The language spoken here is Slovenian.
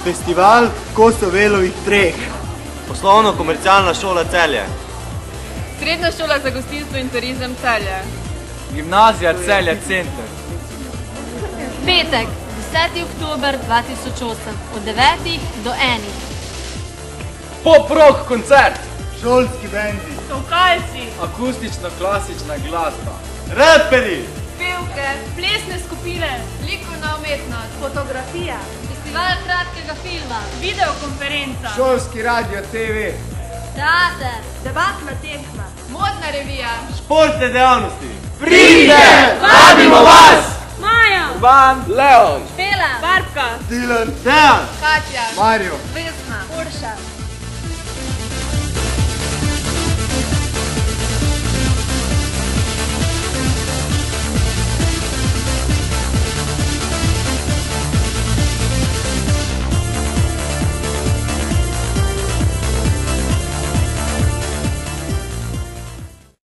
Festival Kosovelovih treh. Poslovno-komercialna šola Celje. Srednja šola za gostinstvo in turizem Celje. Gimnazija Celje Center. Petek, 10. oktober 2008, od 9 do 1. Pop-rock koncert. Šolski bendi. Tolkalci. Akustično-klasična glasba. Raperi. Pevke. Plesne skupine. Likovna umetnost. Fotografija. Festival kratkega filma. Videokonferenca. Šolski radio TV. Teater. Debatna tekma. Modna revija. Športne dejavnosti. Pridite! Vabimo vas! Maja. Urban, Leon. Špela. Barbka. Dylan. Dejan. Katja. Mario. Vesna. Urša.